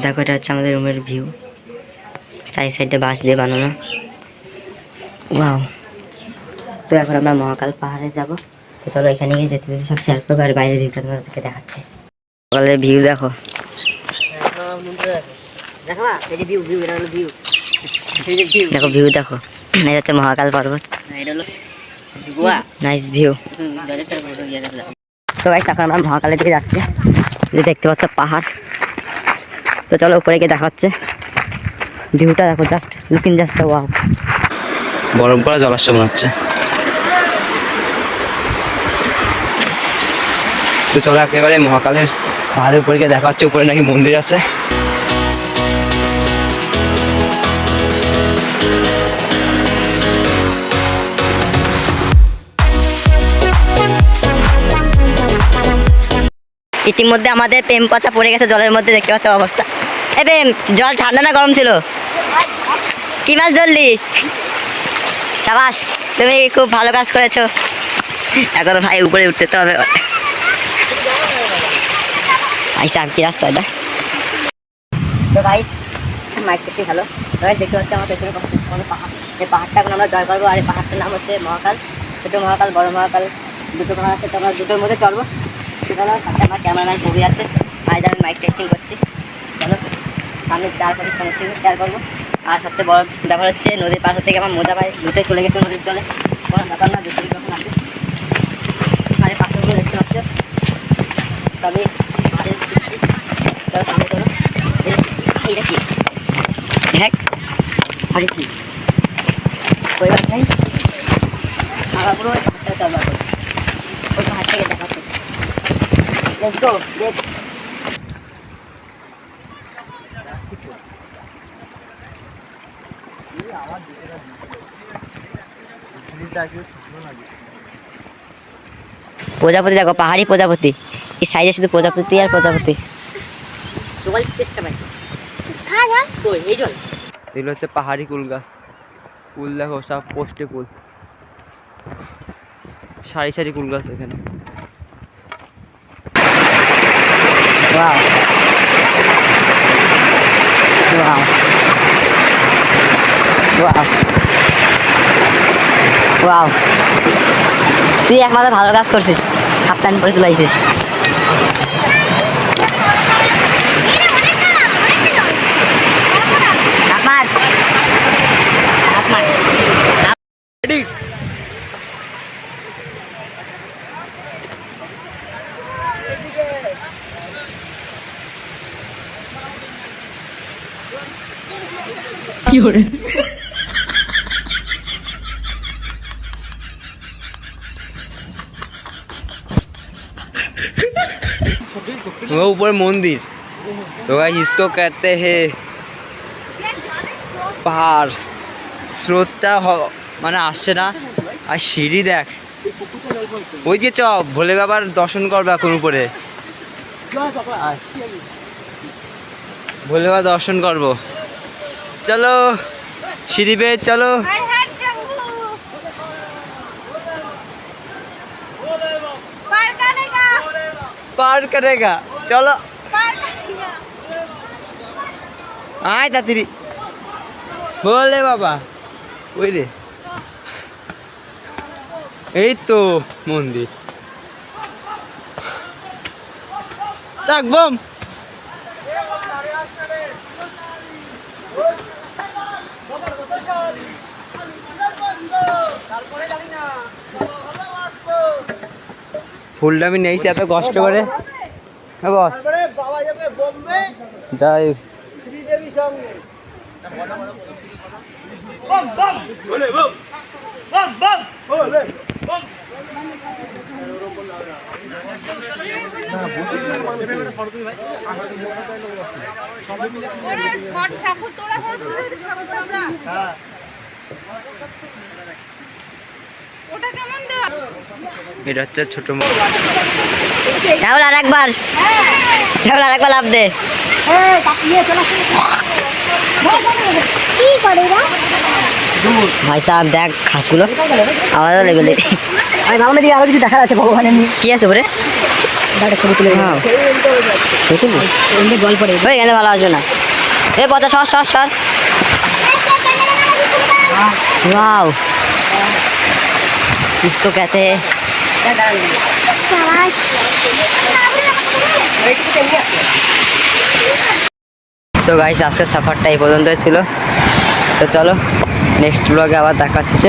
দেখো এটা হচ্ছে আমাদের রুমের ভিউ, চারি সাইডে বাঁশ দিয়ে বানানো। ওয়াও। তো এখন আমরা মহাকাল পাহাড়ে যাব। তো চলো এখানে গিয়ে যেতে যেতে সব শেয়ার করবো, আর বাইরের ভিউটা তোমাদেরকে দেখাচ্ছে। মহাকালের ভিউ দেখো, দেখো ভিউ দেখো, এটা হচ্ছে মহাকাল পর্বত। Nice view. তো গাইস এখন আমরা মহাকালের দিকে যাচ্ছি, যে দেখতে পাচ্ছ পাহাড়। তো চলো উপরে গিয়ে দেখা হচ্ছে, ভিউটা দেখো, জাস্ট লুকিং জাস্ট ওয়াও। গরম করা জলাশয় মনে হচ্ছে। তো চলো একেবারে মহাকালের পাহাড়ের উপরে গিয়ে দেখা হচ্ছে, উপরে নাকি মন্দির আছে। ইতিমধ্যে আমাদের প্রেম পচা পড়ে গেছে জলের মধ্যে, দেখতে পাচ্ছ অবস্থা। এ প্রেম, জল ঠান্ডা না গরম ছিল? কি মাছ ধরলি? সাবাস, তুমি খুব ভালো কাজ করেছো। এখন ভাই উপরে উঠতে তো হবে। আইসা কি রাস্তা এটা? তো গাইস মাইকটি ভালো। গাইস দেখতে পাচ্ছি আমার পেছনে কত পাহাড়। এই পাহাড়টা এখন আমরা জয় করবো, আর এই পাহাড়টার নাম হচ্ছে মহাকাল। ছোটো মহাকাল, বড় মহাকাল, দুটো পাহাড় আছে। তো আমরা দুটোর মধ্যে চলবো। চলো, সাথে আমার ক্যামেরাম্যান কবি আছে, আজ আমি মাইক টেস্টিং করছি। চলো সামনে তারপরে সমস্ত কিছু শেয়ার করবো। আর সবচেয়ে বড় ব্যাপার হচ্ছে নদীর পাশ থেকে আমার মজা পাই, দুটোই চলে গেছে নদীর জলে, কোনো ব্যাপার না, দুটোই যখন আসে। আর এই পাথরগুলো দেখতে পাচ্ছ তবে চলো সামনে চলো। এইটা কি দেখ, হরে কি পরিবার নেই আমার পুরো ওই পাহাড়টা চলবার করে, ওই পাহাড় থেকে দেখা হচ্ছে। Let's go, let's প্রজাপতি দেখো, পাহাড়ি প্রজাপতি, এই সাইডে শুধু প্রজাপতি আর প্রজাপতি। চেষ্টা পাই এই জল, এগুলো হচ্ছে পাহাড়ি কুল গাছ। কুল দেখো, সব পোস্টে কুল, সারি সারি কুল গাছ এখানে। Wow wow wow wow. তুই একমাত্র ভালো কাজ করছিস, হাফ প্যান্ট পরে চলে আসিস। কি হরে वो ऊपर मंदिर, तो गाइस इसको कहते हैं পাহাড়। স্রোতটা মানে আসছে না, আর সিঁড়ি দেখ, ওই যে চ ভোলে বাবার দর্শন করবে এখন উপরে, ভোলে বাবা দর্শন করবো। চলো সিঁড়ি বেয়ে চলো। পার করেগা, চলো আয় তাড়াতাড়ি। বলে বাবা, ওই রে, এই তো মন্দির। দেখ বম, ফুলটা আমি নিয়েছি এত কষ্ট করে। হ্যাঁ বস, যাই এটা হচ্ছে ছোট রাহুল, আর একবার রাহুল, আর একবার লাভ দে। ভাই সাহেব দেখ ঘাসগুলো আলাদা লেভেলে। আমি ভাবলাম যে আরো কিছু দেখার আছে ভগবানের নিয়ে। কি আছে ওরে? একটা ছবি তুলে হ্যাঁ। দেখুন জল পড়ে। ওই এখানে ভালো আসবে না। এ কথা সর সর সর। वाओ इसको कहते हैं তো গাইস আজকের সাফারটা এই পর্যন্তই ছিল। তো চলো নেক্সট ব্লগে আবার দেখা হচ্ছে।